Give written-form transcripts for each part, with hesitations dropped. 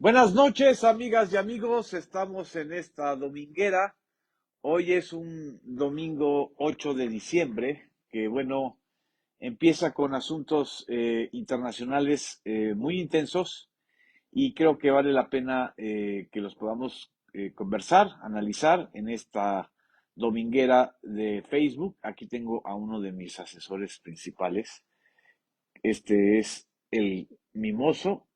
Buenas noches, amigas y amigos. Estamos en esta dominguera. Hoy es un domingo 8 de diciembre, que bueno, empieza con asuntos internacionales muy intensos y creo que vale la pena que los podamos conversar, analizar en esta dominguera de Facebook. Aquí tengo a uno de mis asesores principales. Este es el Mimoso,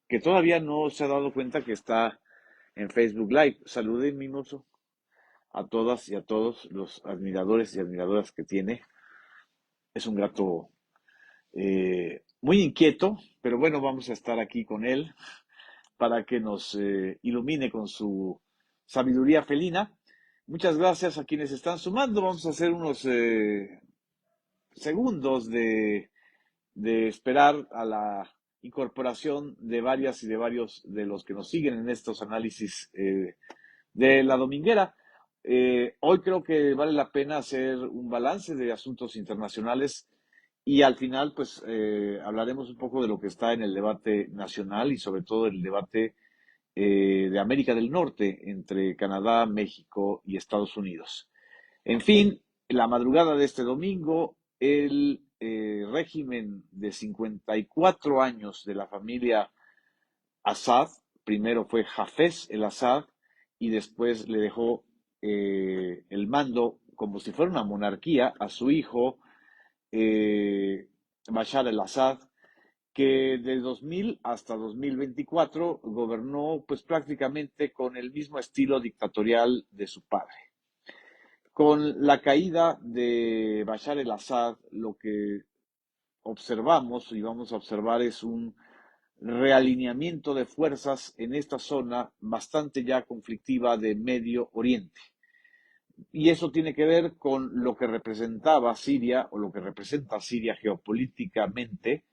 que todavía no se ha dado cuenta que está en Facebook Live. Saludé, Mimoso, a todas y a todos los admiradores y admiradoras que tiene. Es un gato muy inquieto, pero bueno, vamos a estar aquí con él para que nos ilumine con su sabiduría felina. Muchas gracias a quienes están sumando. Vamos a hacer unos segundos de esperar a la incorporación de varias y de varios de los que nos siguen en estos análisis de la dominguera. Hoy creo que vale la pena hacer un balance de asuntos internacionales y al final pues hablaremos un poco de lo que está en el debate nacional y sobre todo el debate de América del Norte entre Canadá, México y Estados Unidos. En fin, la madrugada de este domingo, el régimen de 54 años de la familia Assad, primero fue Hafez el Assad y después le dejó el mando como si fuera una monarquía a su hijo Bashar el Assad, que de 2000 hasta 2024 gobernó pues prácticamente con el mismo estilo dictatorial de su padre. Con la caída de Bashar el Assad, lo que observamos y vamos a observar es un realineamiento de fuerzas en esta zona bastante ya conflictiva de Medio Oriente. Y eso tiene que ver con lo que representaba Siria o lo que representa Siria geopolíticamente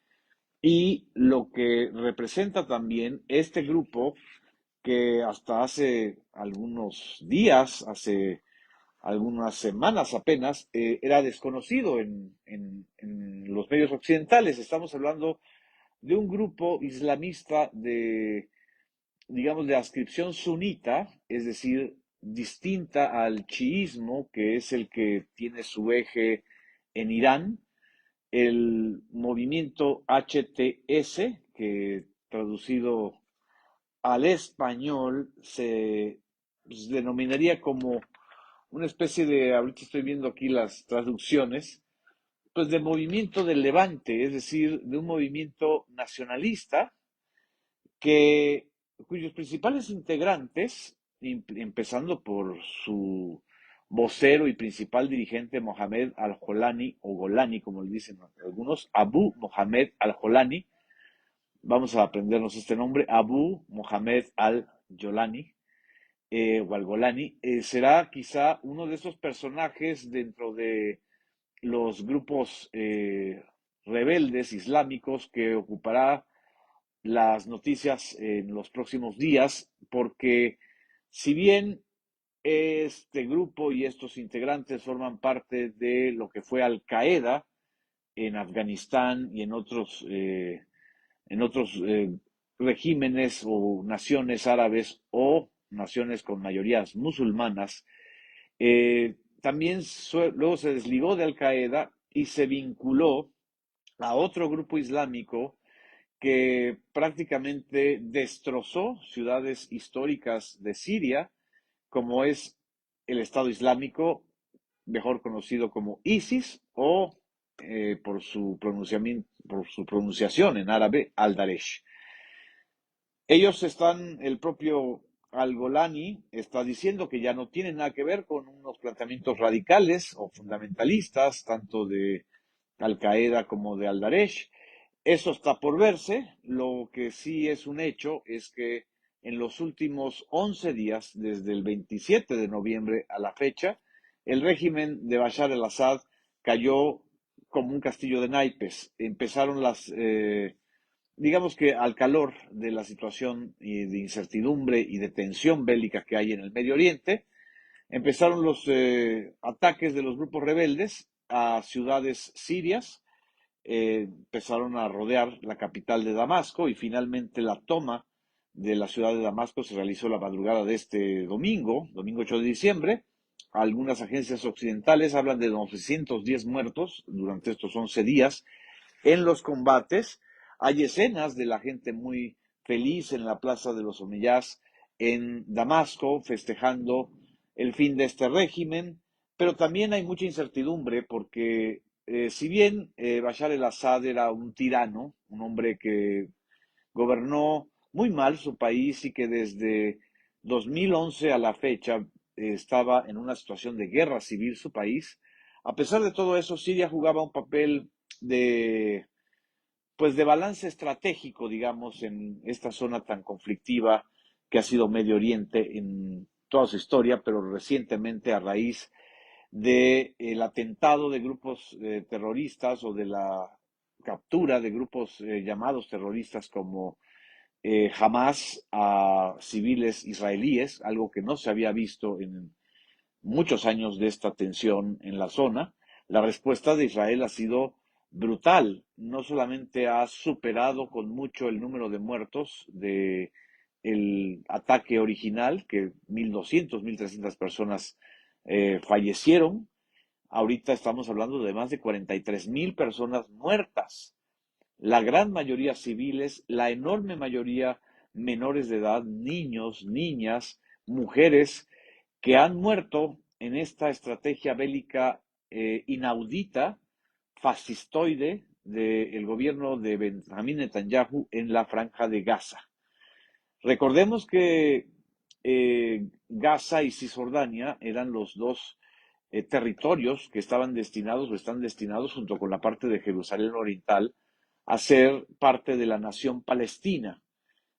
y lo que representa también este grupo que hasta hace algunos días, hace algunas semanas apenas, era desconocido en los medios occidentales. Estamos hablando de un grupo islamista de, digamos, de adscripción sunita, es decir, distinta al chiismo, que es el que tiene su eje en Irán, el movimiento HTS, que traducido al español se denominaría como una especie de, ahorita estoy viendo aquí las traducciones, pues de movimiento del Levante, es decir, de un movimiento nacionalista que, cuyos principales integrantes, empezando por su vocero y principal dirigente Mohamed Al-Jolani, o Golani, como le dicen algunos, Abu Mohamed Al-Jolani, vamos a aprendernos este nombre, Abu Mohamed Al-Jolani, o Al-Golani, será quizá uno de esos personajes dentro de los grupos rebeldes islámicos que ocupará las noticias en los próximos días, porque si bien este grupo y estos integrantes forman parte de lo que fue Al Qaeda en Afganistán y en otros regímenes o naciones árabes o naciones con mayorías musulmanas, también luego se desligó de Al Qaeda y se vinculó a otro grupo islámico que prácticamente destrozó ciudades históricas de Siria, como es el Estado Islámico, mejor conocido como ISIS, o por su pronunciación en árabe, Al-Daesh. Ellos están, el propio Al-Golani está diciendo que ya no tienen nada que ver con unos planteamientos radicales o fundamentalistas, tanto de Al-Qaeda como de Al-Daesh. Eso está por verse. Lo que sí es un hecho es que en los últimos 11 días, desde el 27 de noviembre a la fecha, el régimen de Bashar al-Assad cayó como un castillo de naipes. Empezaron digamos que al calor de la situación de incertidumbre y de tensión bélica que hay en el Medio Oriente, empezaron los ataques de los grupos rebeldes a ciudades sirias, empezaron a rodear la capital de Damasco y finalmente la toma de la ciudad de Damasco se realizó la madrugada de este domingo, domingo 8 de diciembre. Algunas agencias occidentales hablan de 910 muertos durante estos 11 días en los combates. Hay escenas de la gente muy feliz en la Plaza de los Omeyas en Damasco, festejando el fin de este régimen, pero también hay mucha incertidumbre porque si bien Bashar el-Assad era un tirano, un hombre que gobernó muy mal su país y que desde 2011 a la fecha estaba en una situación de guerra civil su país. A pesar de todo eso, Siria jugaba un papel de, pues de balance estratégico, digamos, en esta zona tan conflictiva que ha sido Medio Oriente en toda su historia, pero recientemente a raíz del atentado de grupos terroristas o de la captura de grupos llamados terroristas como Hamas a civiles israelíes, algo que no se había visto en muchos años de esta tensión en la zona. La respuesta de Israel ha sido brutal. No solamente ha superado con mucho el número de muertos de el ataque original, que 1.200, 1.300 personas fallecieron. Ahorita estamos hablando de más de 43.000 personas muertas, la gran mayoría civiles, la enorme mayoría menores de edad, niños, niñas, mujeres, que han muerto en esta estrategia bélica inaudita, fascistoide, del gobierno de Benjamín Netanyahu en la franja de Gaza. Recordemos que Gaza y Cisjordania eran los dos territorios que estaban destinados o están destinados junto con la parte de Jerusalén Oriental a ser parte de la nación palestina.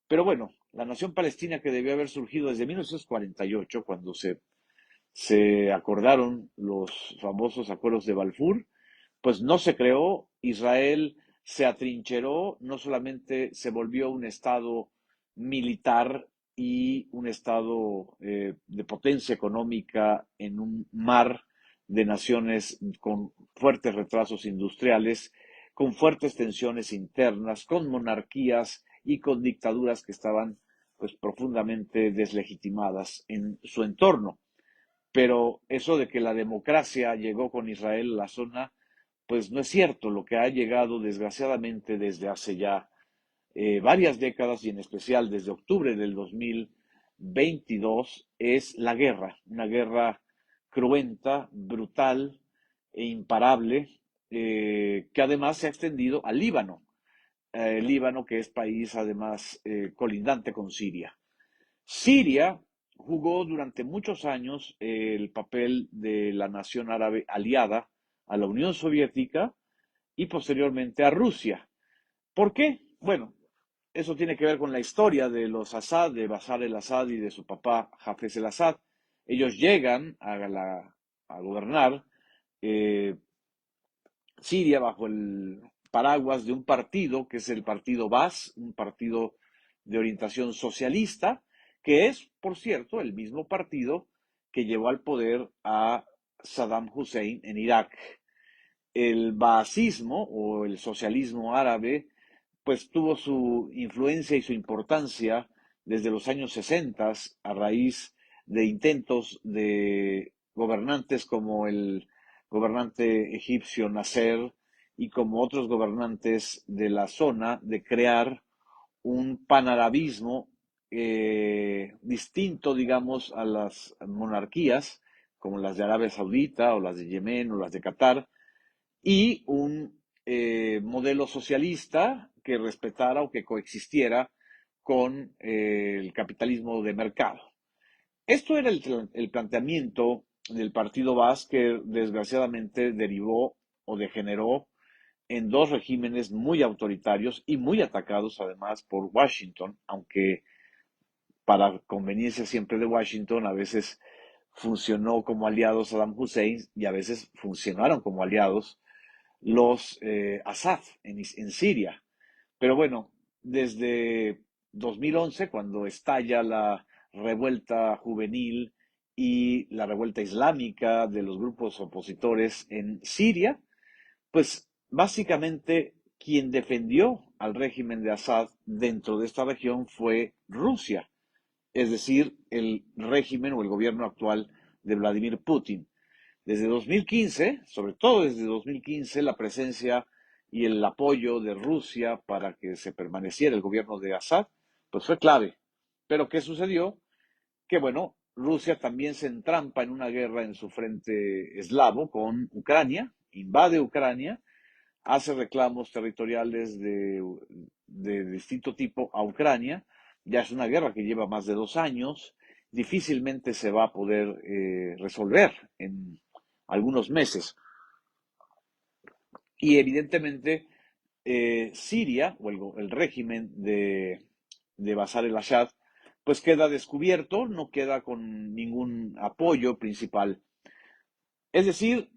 Pero bueno, la nación palestina que debió haber surgido desde 1948, cuando se acordaron los famosos acuerdos de Balfour, pues no se creó. Israel se atrincheró, no solamente se volvió un estado militar y un estado de potencia económica en un mar de naciones con fuertes retrasos industriales, con fuertes tensiones internas, con monarquías y con dictaduras que estaban pues profundamente deslegitimadas en su entorno. Pero eso de que la democracia llegó con Israel a la zona, pues no es cierto. Lo que ha llegado desgraciadamente desde hace ya varias décadas y en especial desde octubre del 2022 es la guerra, una guerra cruenta, brutal e imparable, que además se ha extendido al Líbano, Líbano que es país además colindante con Siria. Siria jugó durante muchos años el papel de la nación árabe aliada a la Unión Soviética y posteriormente a Rusia. ¿Por qué? Bueno, eso tiene que ver con la historia de los Assad, de Bashar el-Assad y de su papá Hafez el-Assad. Ellos llegan a gobernar eh, Siria bajo el paraguas de un partido que es el partido Baas, un partido de orientación socialista, que es, por cierto, el mismo partido que llevó al poder a Saddam Hussein en Irak. El baasismo o el socialismo árabe pues tuvo su influencia y su importancia desde los años 60 a raíz de intentos de gobernantes como el gobernante egipcio Nasser y como otros gobernantes de la zona de crear un panarabismo distinto, digamos, a las monarquías como las de Arabia Saudita o las de Yemen o las de Qatar, y un modelo socialista que respetara o que coexistiera con el capitalismo de mercado. Esto era el planteamiento del partido Baas que desgraciadamente derivó o degeneró en dos regímenes muy autoritarios y muy atacados además por Washington, aunque para conveniencia siempre de Washington a veces funcionó como aliados Saddam Hussein y a veces funcionaron como aliados los Assad en Siria. Pero bueno, desde 2011, cuando estalla la revuelta juvenil y la revuelta islámica de los grupos opositores en Siria, pues básicamente quien defendió al régimen de Assad dentro de esta región fue Rusia, es decir, el régimen o el gobierno actual de Vladimir Putin. Desde 2015, sobre todo desde 2015, la presencia y el apoyo de Rusia para que se permaneciera el gobierno de Assad, pues fue clave. Pero ¿qué sucedió? Que bueno, Rusia también se entrampa en una guerra en su frente eslavo con Ucrania, invade Ucrania, hace reclamos territoriales de distinto tipo a Ucrania. Ya es una guerra que lleva más de 2 años, difícilmente se va a poder resolver en algunos meses. Y evidentemente Siria, o el régimen de Bashar el-Assad, pues queda descubierto, no queda con ningún apoyo principal. Es decir,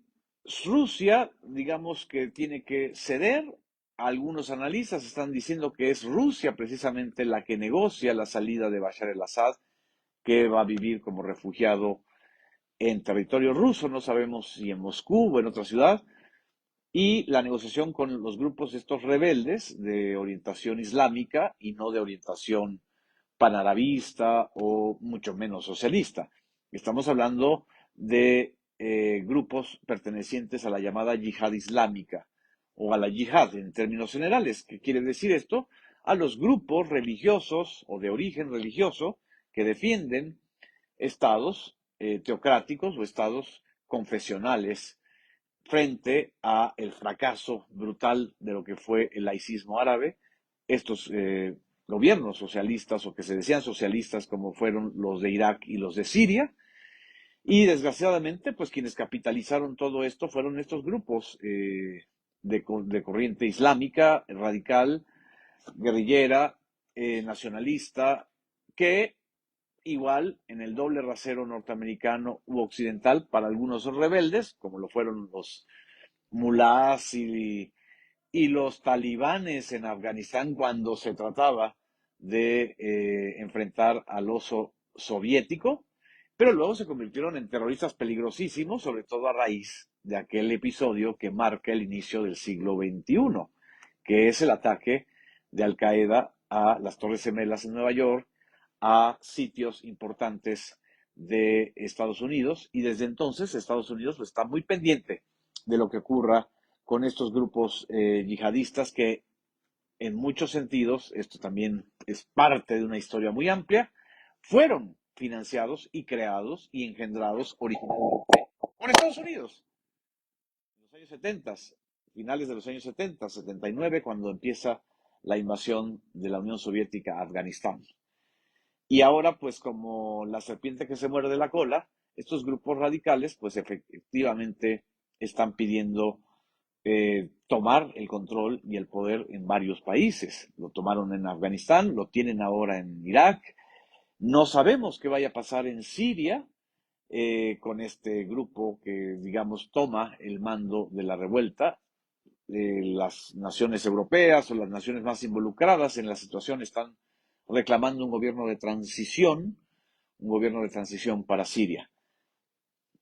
Rusia, digamos que tiene que ceder. Algunos analistas están diciendo que es Rusia precisamente la que negocia la salida de Bashar el-Assad, que va a vivir como refugiado en territorio ruso, no sabemos si en Moscú o en otra ciudad, y la negociación con los grupos estos rebeldes de orientación islámica y no de orientación panarabista o mucho menos socialista. Estamos hablando de grupos pertenecientes a la llamada yihad islámica o a la yihad en términos generales. ¿Qué quiere decir esto? A los grupos religiosos o de origen religioso que defienden estados teocráticos o estados confesionales frente a el fracaso brutal de lo que fue el laicismo árabe. Estos gobiernos socialistas o que se decían socialistas como fueron los de Irak y los de Siria, y desgraciadamente pues quienes capitalizaron todo esto fueron estos grupos de corriente islámica, radical, guerrillera, nacionalista, que igual en el doble rasero norteamericano u occidental para algunos rebeldes, como lo fueron los mulás y los talibanes en Afganistán cuando se trataba de enfrentar al oso soviético, pero luego se convirtieron en terroristas peligrosísimos, sobre todo a raíz de aquel episodio que marca el inicio del siglo XXI, que es el ataque de Al Qaeda a las Torres Gemelas en Nueva York, a sitios importantes de Estados Unidos, y desde entonces Estados Unidos pues, está muy pendiente de lo que ocurra con estos grupos yihadistas que en muchos sentidos, esto también es parte de una historia muy amplia, fueron financiados y creados y engendrados originalmente por Estados Unidos en los años 70, finales de los años 70, 79, cuando empieza la invasión de la Unión Soviética a Afganistán. Y ahora, pues como la serpiente que se muerde la cola, estos grupos radicales, pues efectivamente están pidiendo tomar el control y el poder en varios países. Lo tomaron en Afganistán, lo tienen ahora en Irak. No sabemos qué vaya a pasar en Siria con este grupo que, digamos, toma el mando de la revuelta. Las naciones europeas o las naciones más involucradas en la situación están reclamando un gobierno de transición para Siria.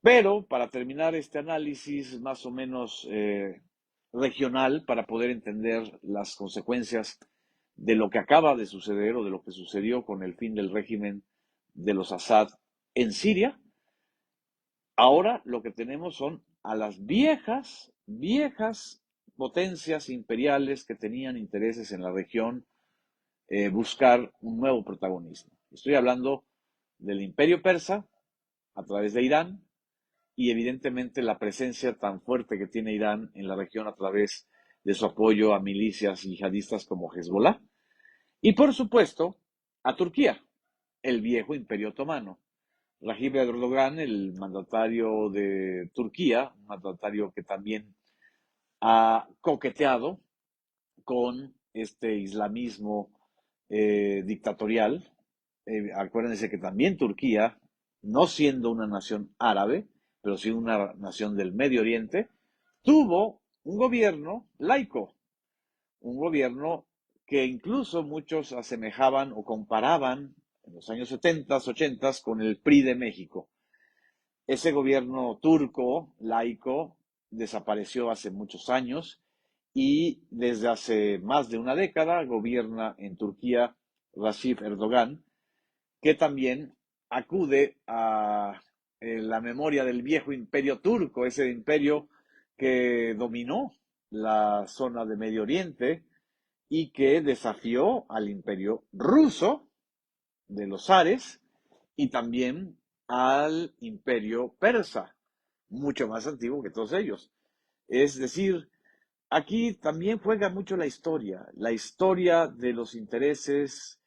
Pero para terminar este análisis más o menos regional, para poder entender las consecuencias de lo que acaba de suceder o de lo que sucedió con el fin del régimen de los Assad en Siria, ahora lo que tenemos son a las viejas potencias imperiales que tenían intereses en la región buscar un nuevo protagonismo. Estoy hablando del imperio persa a través de Irán y evidentemente la presencia tan fuerte que tiene Irán en la región a través de su apoyo a milicias yihadistas como Hezbollah. Y por supuesto a Turquía, el viejo imperio otomano. Recep Erdogan, el mandatario de Turquía, un mandatario que también ha coqueteado con este islamismo dictatorial. Acuérdense que también Turquía, no siendo una nación árabe, pero sí una nación del Medio Oriente, tuvo un gobierno laico, un gobierno que incluso muchos asemejaban o comparaban en los años 70, 80 con el PRI de México. Ese gobierno turco, laico, desapareció hace muchos años y desde hace más de una década gobierna en Turquía Recep Erdogan, que también acude a la memoria del viejo imperio turco, ese imperio que dominó la zona de Medio Oriente y que desafió al imperio ruso de los zares y también al imperio persa, mucho más antiguo que todos ellos. Es decir, aquí también juega mucho la historia de los intereses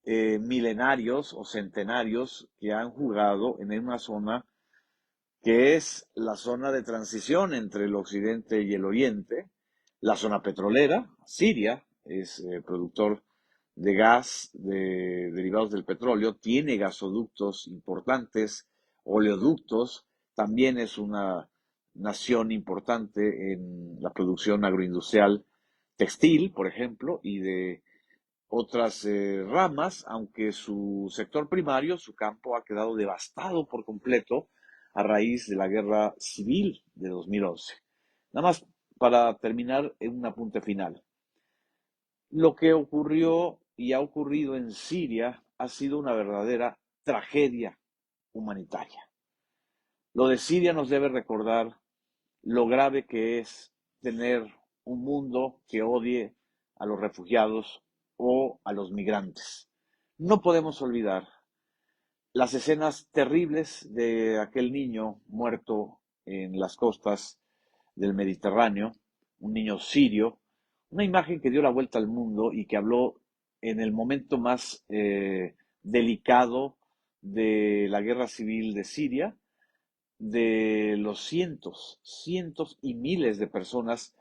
milenarios o centenarios que han jugado en una zona que es la zona de transición entre el occidente y el oriente, la zona petrolera. Siria es productor de gas, de derivados del petróleo, tiene gasoductos importantes, oleoductos, también es una nación importante en la producción agroindustrial textil, por ejemplo, y de otras ramas, aunque su sector primario, su campo, ha quedado devastado por completo a raíz de la guerra civil de 2011. Nada más para terminar en un apunte final. Lo que ocurrió y ha ocurrido en Siria ha sido una verdadera tragedia humanitaria. Lo de Siria nos debe recordar lo grave que es tener un mundo que odie a los refugiados o a los migrantes. No podemos olvidar las escenas terribles de aquel niño muerto en las costas del Mediterráneo, un niño sirio, una imagen que dio la vuelta al mundo y que habló en el momento más delicado de la guerra civil de Siria, de los cientos y miles de personas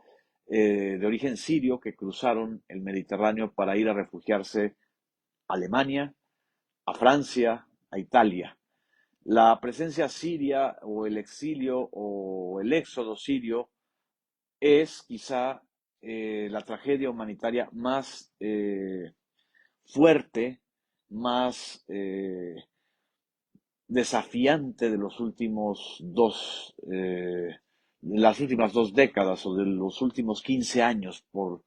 de origen sirio que cruzaron el Mediterráneo para ir a refugiarse a Alemania, a Francia, a Italia. La presencia siria o el exilio o el éxodo sirio es quizá la tragedia humanitaria más fuerte, más desafiante de los últimos de las últimas 2 décadas o de los últimos 15 años, por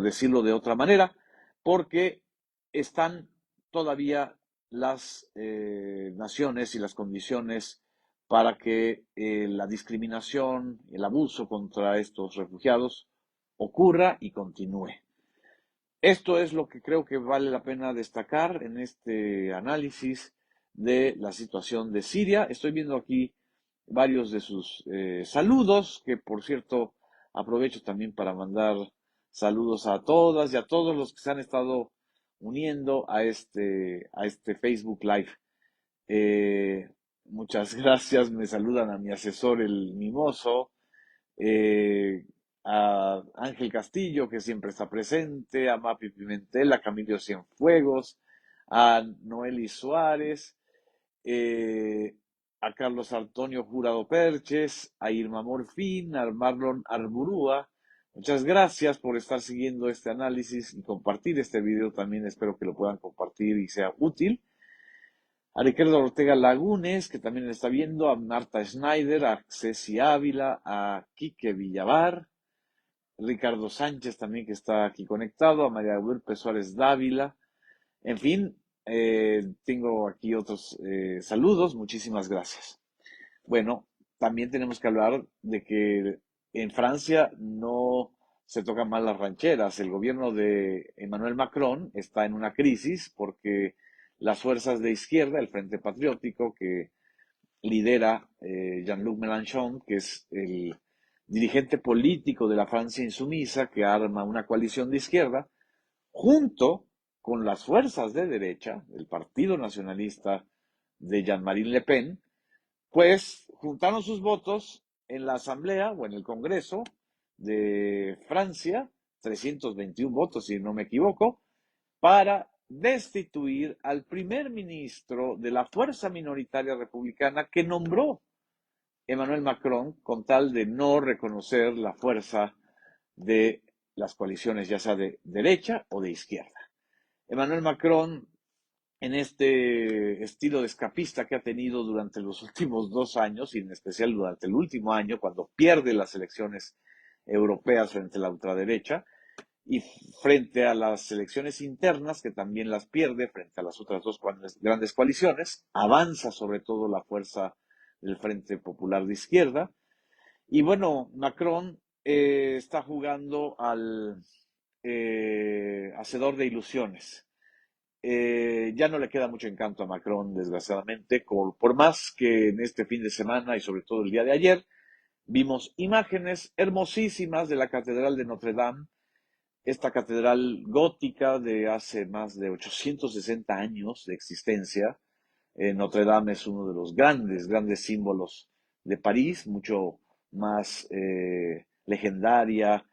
decirlo de otra manera, porque están todavía las naciones y las condiciones para que la discriminación, el abuso contra estos refugiados ocurra y continúe. Esto es lo que creo que vale la pena destacar en este análisis de la situación de Siria. Estoy viendo aquí varios de sus saludos, que por cierto aprovecho también para mandar saludos a todas y a todos los que se han estado uniendo a este Facebook Live. Muchas gracias, me saludan a mi asesor el Mimoso, eh, a Ángel Castillo, que siempre está presente, a Mapi Pimentel, a Camilo Cienfuegos, a Noeli Suárez, eh, a Carlos Antonio Jurado Perches, a Irma Morfín, a Marlon Arburúa. Muchas gracias por estar siguiendo este análisis y compartir este video también. Espero que lo puedan compartir y sea útil. A Ricardo Ortega Lagunes, que también está viendo, a Marta Schneider, a Ceci Ávila, a Quique Villavar, Ricardo Sánchez también que está aquí conectado, a María Huerpe Suárez Dávila. En fin, tengo aquí otros saludos, muchísimas gracias. Bueno, también tenemos que hablar de que en Francia no se tocan mal las rancheras. El gobierno de Emmanuel Macron está en una crisis porque las fuerzas de izquierda, el Frente Patriótico, que lidera Jean-Luc Mélenchon, que es el dirigente político de la Francia insumisa, que arma una coalición de izquierda, junto con las fuerzas de derecha, el Partido Nacionalista de Jean-Marie Le Pen, pues juntaron sus votos en la Asamblea o en el Congreso de Francia, 321 votos si no me equivoco, para destituir al primer ministro de la fuerza minoritaria republicana que nombró Emmanuel Macron con tal de no reconocer la fuerza de las coaliciones, ya sea de derecha o de izquierda. Emmanuel Macron, en este estilo de escapista que ha tenido durante los últimos 2 años, y en especial durante el último año, cuando pierde las elecciones europeas frente a la ultraderecha y frente a las elecciones internas, que también las pierde frente a las otras dos grandes coaliciones, avanza sobre todo la fuerza del Frente Popular de Izquierda. Y bueno, Macron está jugando al hacedor de ilusiones. Ya no le queda mucho encanto a Macron, desgraciadamente, por más que en este fin de semana y sobre todo el día de ayer vimos imágenes hermosísimas de la Catedral de Notre Dame, esta catedral gótica de hace más de 860 años de existencia. Notre Dame es uno de los grandes símbolos de París, mucho más legendaria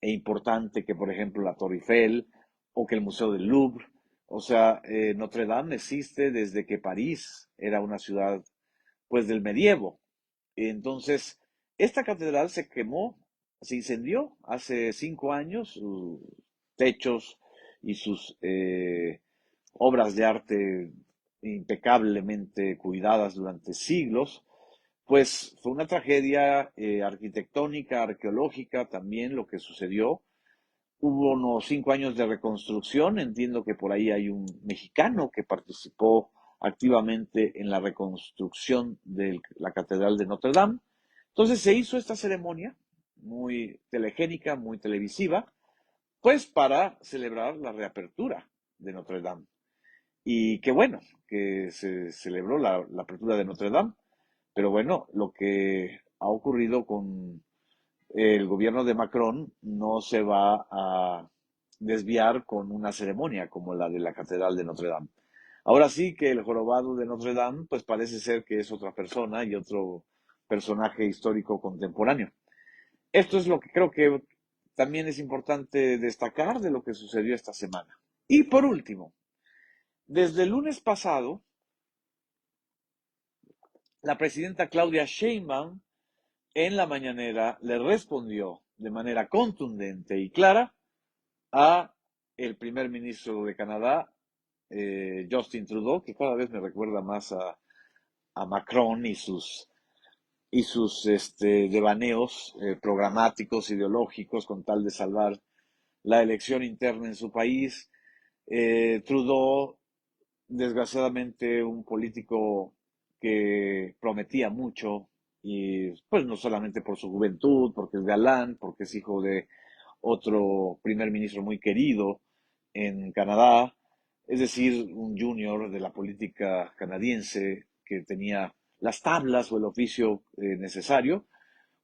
e importante que, por ejemplo, la Torre Eiffel o que el Museo del Louvre. O sea, Notre Dame existe desde que París era una ciudad, pues, del medievo. Entonces, esta catedral se quemó, se incendió hace 5 años, sus techos y sus obras de arte impecablemente cuidadas durante siglos, pues fue una tragedia arquitectónica, arqueológica también lo que sucedió. Hubo unos 5 años de reconstrucción. Entiendo que por ahí hay un mexicano que participó activamente en la reconstrucción de la Catedral de Notre Dame. Entonces se hizo esta ceremonia muy telegénica, muy televisiva, pues para celebrar la reapertura de Notre Dame. Y qué bueno que se celebró la apertura de Notre Dame, pero bueno, lo que ha ocurrido con el gobierno de Macron no se va a desviar con una ceremonia como la de la Catedral de Notre Dame. Ahora sí que el jorobado de Notre Dame, pues parece ser que es otra persona y otro personaje histórico contemporáneo. Esto es lo que creo que también es importante destacar de lo que sucedió esta semana. Y por último, desde el lunes pasado, la presidenta Claudia Sheinbaum en la mañanera le respondió de manera contundente y clara a el primer ministro de Canadá, Justin Trudeau, que cada vez me recuerda más a Macron y sus devaneos programáticos, ideológicos, con tal de salvar la elección interna en su país. Trudeau, desgraciadamente, un político que prometía mucho, y pues no solamente por su juventud, porque es galán, porque es hijo de otro primer ministro muy querido en Canadá, es decir, un junior de la política canadiense que tenía las tablas o el oficio necesario,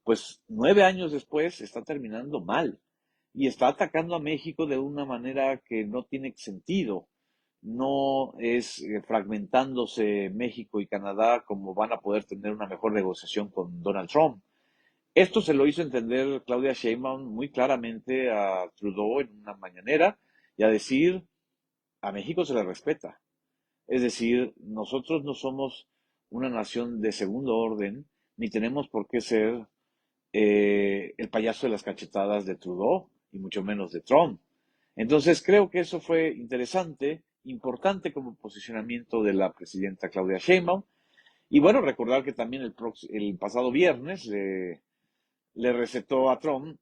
pues 9 años después está terminando mal y está atacando a México de una manera que no tiene sentido. No es fragmentándose México y Canadá como van a poder tener una mejor negociación con Donald Trump. Esto se lo hizo entender Claudia Sheinbaum muy claramente a Trudeau en una mañanera y a decir, a México se le respeta. Es decir, nosotros no somos una nación de segundo orden, ni tenemos por qué ser el payaso de las cachetadas de Trudeau, y mucho menos de Trump. Entonces creo que eso fue interesante, importante como posicionamiento de la presidenta Claudia Sheinbaum. Y bueno, recordar que también el pasado viernes le recetó a Trump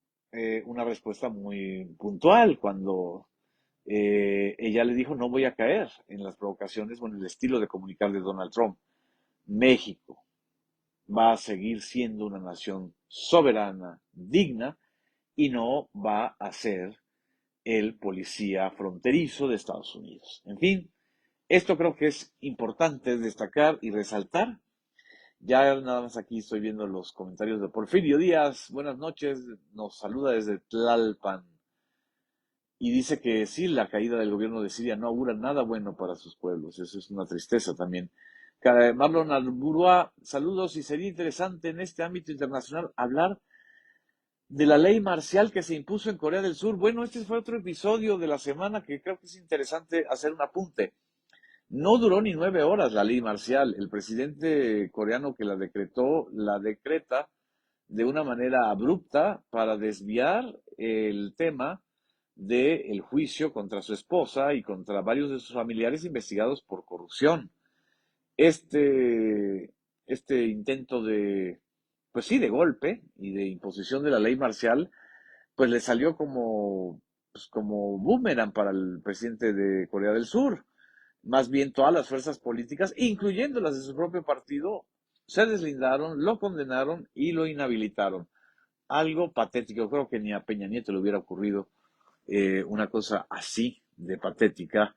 una respuesta muy puntual cuando ella le dijo no voy a caer en las provocaciones o en el estilo de comunicar de Donald Trump. México va a seguir siendo una nación soberana, digna, y no va a ser el policía fronterizo de Estados Unidos. En fin, esto creo que es importante destacar y resaltar. Ya nada más aquí estoy viendo los comentarios de Porfirio Díaz. Buenas noches, nos saluda desde Tlalpan. Y dice que sí, la caída del gobierno de Siria no augura nada bueno para sus pueblos. Eso es una tristeza también. Marlon Alburua, saludos. Y sería interesante en este ámbito internacional hablar de la ley marcial que se impuso en Corea del Sur. Bueno, este fue otro episodio de la semana que creo que es interesante hacer un apunte. No duró ni 9 horas la ley marcial. El presidente coreano que la decretó, la decreta de una manera abrupta para desviar el tema del juicio contra su esposa y contra varios de sus familiares investigados por corrupción. Este, este intento de, pues sí, de golpe y de imposición de la ley marcial pues le salió como, pues, como boomerang para el presidente de Corea del Sur. Más bien todas las fuerzas políticas, incluyendo las de su propio partido, se deslindaron, lo condenaron y lo inhabilitaron. Algo patético, creo que ni a Peña Nieto le hubiera ocurrido una cosa así de patética,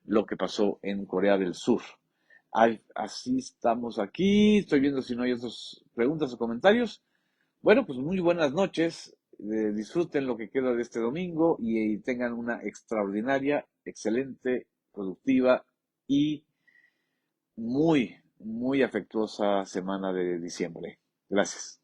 lo que pasó en Corea del Sur. Ay, así estamos aquí, estoy viendo si no hay otras preguntas o comentarios. Bueno, pues muy buenas noches, disfruten lo que queda de este domingo y tengan una extraordinaria, excelente, productiva y muy afectuosa semana de diciembre. Gracias.